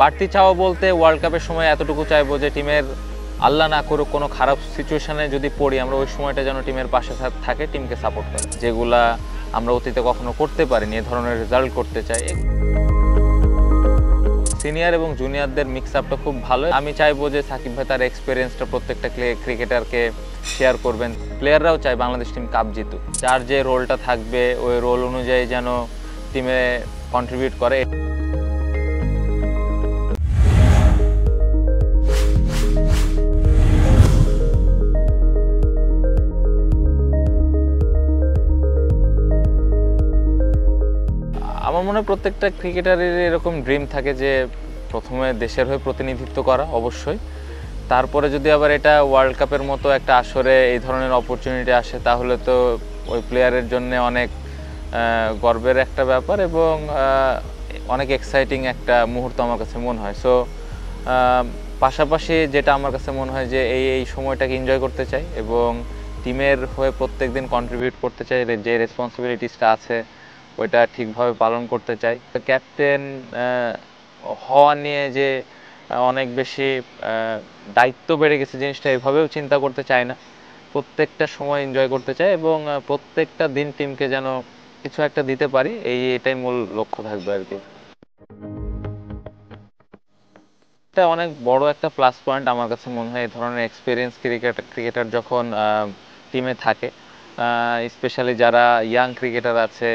বাড়তি চাওয়া বলতে ওয়ার্ল্ড কাপের সময় এতটুকু চাইবো যে টিমের আল্লাহ না করুক কোনো খারাপ সিচুয়েশনে যদি পড়ি আমরা ওই সময়টা যেন টিমের পাশে থাকে, টিমকে সাপোর্ট করে, যেগুলা আমরা অতীতে কখনো করতে পারিনি, এ ধরনের রেজাল্ট করতে চাই। সিনিয়র এবং জুনিয়রদের মিক্স আপটা খুব ভালো। আমি চাইবো যে সাকিব ভাই তার এক্সপিরিয়েন্সটা প্রত্যেকটা ক্রিকেটারকে শেয়ার করবেন। প্লেয়াররাও চায় বাংলাদেশ টিম কাপ জিতুক, যার যে রোলটা থাকবে ওই রোল অনুযায়ী যেন টিমে কন্ট্রিবিউট করে। আমার মনে হয় প্রত্যেকটা ক্রিকেটারের এরকম ড্রিম থাকে যে প্রথমে দেশের হয়ে প্রতিনিধিত্ব করা অবশ্যই, তারপরে যদি আবার এটা ওয়ার্ল্ড কাপের মতো একটা আসরে এই ধরনের অপরচুনিটি আসে তাহলে তো ওই প্লেয়ারের জন্য অনেক গর্বের একটা ব্যাপার এবং অনেক এক্সাইটিং একটা মুহূর্ত আমার কাছে মনে হয়। সো পাশাপাশি যেটা আমার কাছে মনে হয় যে এই সময়টাকে এনজয় করতে চাই এবং টিমের হয়ে প্রত্যেক দিন কন্ট্রিবিউট করতে চাই, যে রেসপন্সিবিলিটিসটা আছে ওইটা ঠিকভাবে পালন করতে চাই। ক্যাপ্টেন হওয়া নিয়ে যে অনেক বেশি দায়িত্ব বেড়ে গেছে জিনিসটা এভাবেও চিন্তা করতে চাই না, প্রত্যেকটা সময় এনজয় করতে চাই এবং প্রত্যেকটা দিন টিমকে যেন কিছু একটা দিতে পারি, এটাই মূল লক্ষ্য থাকবে আর কি। এটা অনেক বড় একটা প্লাস পয়েন্ট আমার কাছে মনে হয়, এই ধরনের এক্সপিরিয়েন্স ক্রিকেটার যখন টিমে থাকে, স্পেশালি যারা ইয়াং ক্রিকেটার আছে,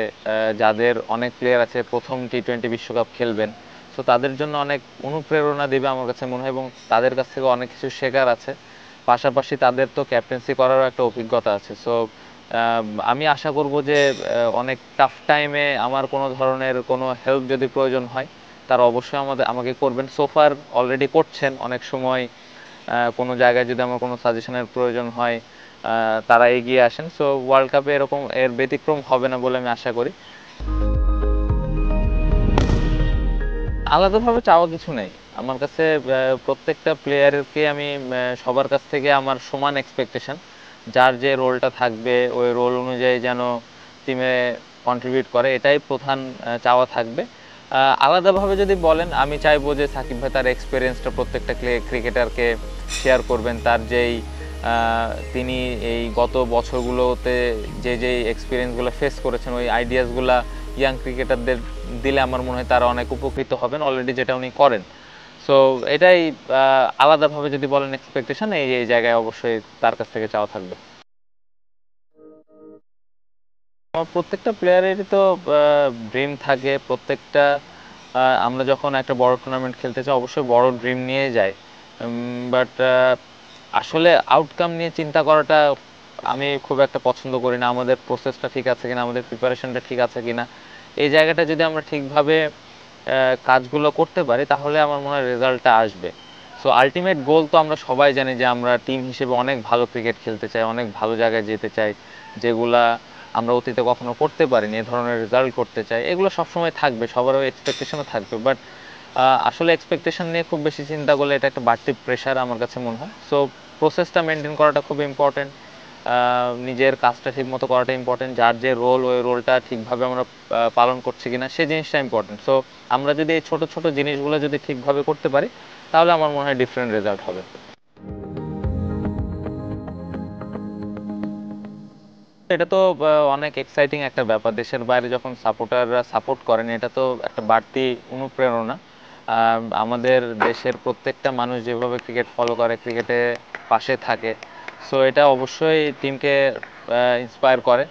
যাদের অনেক প্লেয়ার আছে প্রথম টি-20 বিশ্বকাপ খেলবেন, সো তাদের জন্য অনেক অনুপ্রেরণা দেবে আমার কাছে মনে হয় এবং তাদের কাছ থেকে অনেক কিছু শেখার আছে। পাশাপাশি তাদের তো ক্যাপ্টেন্সি করারও একটা অভিজ্ঞতা আছে। সো আমি আশা করব যে অনেক টাফ টাইমে আমার কোনো ধরনের কোনো হেল্প যদি প্রয়োজন হয় তারা অবশ্যই আমাকে করবেন। সোফার অলরেডি করছেন, অনেক সময় কোনো জায়গায় যদি আমার কোনো সাজেশনের প্রয়োজন হয় তারা এগিয়ে আসেন। সো ওয়ার্ল্ড কাপে এরকম এর ব্যতিক্রম হবে না বলে আমি আশা করি। আলাদাভাবে চাওয়া কিছু নেই আমার কাছে, প্রত্যেকটা প্লেয়ারকে আমি সবার কাছ থেকে আমার সমান এক্সপেকটেশন, যার যে রোলটা থাকবে ওই রোল অনুযায়ী যেন টিমে কন্ট্রিবিউট করে, এটাই প্রধান চাওয়া থাকবে। আলাদাভাবে যদি বলেন আমি চাইবো যে সাকিব ভাই তার এক্সপিরিয়েন্সটা প্রত্যেকটা ক্রিকেটারকে শেয়ার করবেন, তার যেই তিনি এই গত বছরগুলোতে যে এক্সপিরিয়েন্সগুলো ফেস করেছেন ওই আইডিয়াসগুলো ইয়াং ক্রিকেটারদের দিলে আমার মনে হয় তারা অনেক উপকৃত হবেন, অলরেডি যেটা উনি করেন। সো এটাই আলাদাভাবে যদি বলেন এক্সপেকটেশন, এই জায়গায় অবশ্যই তার কাছ থেকে চাওয়া থাকবে। আমার প্রত্যেকটা প্লেয়ারেরই তো ড্রিম থাকে, প্রত্যেকটা আমরা যখন একটা বড় টুর্নামেন্ট খেলতে চাই অবশ্যই বড় ড্রিম নিয়ে যাই, বাট আসলে আউটকাম নিয়ে চিন্তা করাটা আমি খুব একটা পছন্দ করি না। আমাদের প্রসেসটা ঠিক আছে কিনা, আমাদের প্রিপারেশনটা ঠিক আছে কিনা, এই জায়গাটা যদি আমরা ঠিকভাবে কাজগুলো করতে পারি তাহলে আমার মনে হয় রেজাল্টটা আসবে। সো আলটিমেট গোল তো আমরা সবাই জানি যে আমরা টিম হিসেবে অনেক ভালো ক্রিকেট খেলতে চাই, অনেক ভালো জায়গায় যেতে চাই, যেগুলা আমরা অতীতে কখনো করতে পারিনি, এ ধরনের রেজাল্ট করতে চাই, এগুলো সবসময় থাকবে, সবারও এক্সপেকটেশনও থাকবে। বাট আসলে এক্সপেকটেশন নিয়ে খুব বেশি চিন্তা করলে এটা একটা বাড়তি প্রেশার আমার কাছে মনে হয়। সো প্রসেসটা মেনটেন করাটা খুব ইম্পর্টেন্ট, নিজের কাজটা ঠিক মতো করাটা ইম্পর্টেন্ট, যার যে রোল ওই রোলটা ঠিকভাবে আমরা পালন করছি কিনা সেই জিনিসটা ইম্পর্টেন্ট। সো আমরা যদি এই ছোট ছোট জিনিসগুলো যদি ঠিকভাবে করতে পারি তাহলে আমার মনে হয় ডিফারেন্ট রেজাল্ট হবে। এটা তো অনেক এক্সাইটিং একটা ব্যাপার, দেশের বাইরে যখন সাপোর্টাররা সাপোর্ট করেন এটা তো একটা বাড়তি অনুপ্রেরণা। আমাদের দেশের প্রত্যেকটা মানুষ যেভাবে ক্রিকেট ফলো করে, ক্রিকেটে পাশে থাকে, সো এটা অবশ্যই টিমকে ইন্সপায়ার করে।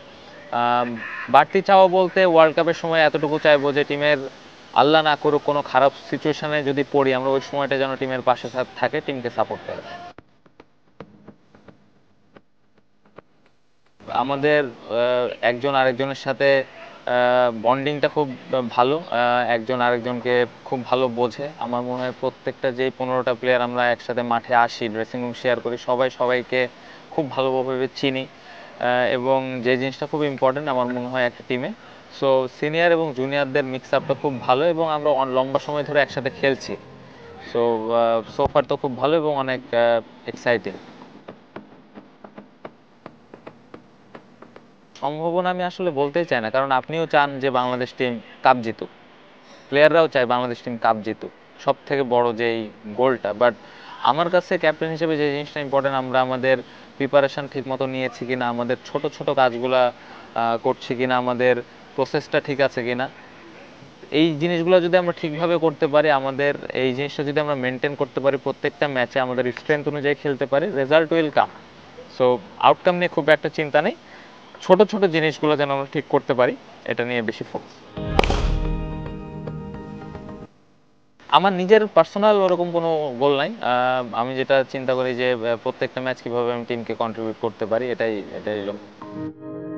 বাড়তি চাওয়া বলতে ওয়ার্ল্ড কাপের সময় এতটুকু চাইবো যে টিমের আল্লাহ না করুক কোনো খারাপ সিচুয়েশনে যদি পড়ি আমরা ওই সময়টা যেন টিমের পাশে থাকে, টিমকে সাপোর্ট করে। আমাদের একজন আরেকজনের সাথে বন্ডিংটা খুব ভালো, একজন আরেকজনকে খুব ভালো বোঝে। আমার মনে হয় প্রত্যেকটা যেই 15টা প্লেয়ার আমরা একসাথে মাঠে আসি, ড্রেসিং রুম শেয়ার করি, সবাই সবাইকে খুব ভালোভাবে চিনি এবং যে জিনিসটা খুব ইম্পর্টেন্ট আমার মনে হয় একটা টিমে। সো সিনিয়র এবং জুনিয়রদের মিক্স আপটা খুব ভালো এবং আমরা লম্বা সময় ধরে একসাথে খেলছি। সো সোফার তো খুব ভালো এবং অনেক এক্সাইটিং। সম্ভাবনা আমি আসলে বলতেই চাই না, কারণ আপনিও চান যে বাংলাদেশ টিম কাপ জিতুক, প্লেয়াররাও চায় বাংলাদেশ টিম কাপ জিতুক। সব থেকে বড় যেই গোলটা। বাট আমার কাছে ক্যাপ্টেন হিসেবে যে জিনিসটা ইম্পর্টেন্ট, আমরা আমাদের প্রিপারেশন ঠিক মতো নিয়েছি কিনা, আমাদের ছোট ছোট কাজগুলা করছি কিনা, আমাদের প্রসেসটা ঠিক আছে কিনা, এই জিনিসগুলো যদি আমরা ঠিকভাবে করতে পারি, আমাদের এই জিনিসটা যদি আমরা মেনটেন করতে পারি, প্রত্যেকটা ম্যাচে আমাদের স্ট্রেংথ অনুযায়ী খেলতে পারি, result will come. So outcome নিয়ে খুব একটা চিন্তা নেই, ছোট ছোট জিনিসগুলো যেন আমরা ঠিক করতে পারি, এটা নিয়ে বেশি ফোকাস। আমার নিজের পার্সোনাল ওরকম কোনো গোল নাই। আমি যেটা চিন্তা করি যে প্রত্যেকটা ম্যাচ কিভাবে আমি টিমকে কন্ট্রিবিউট করতে পারি, এটাই এটাই লক্ষ্য।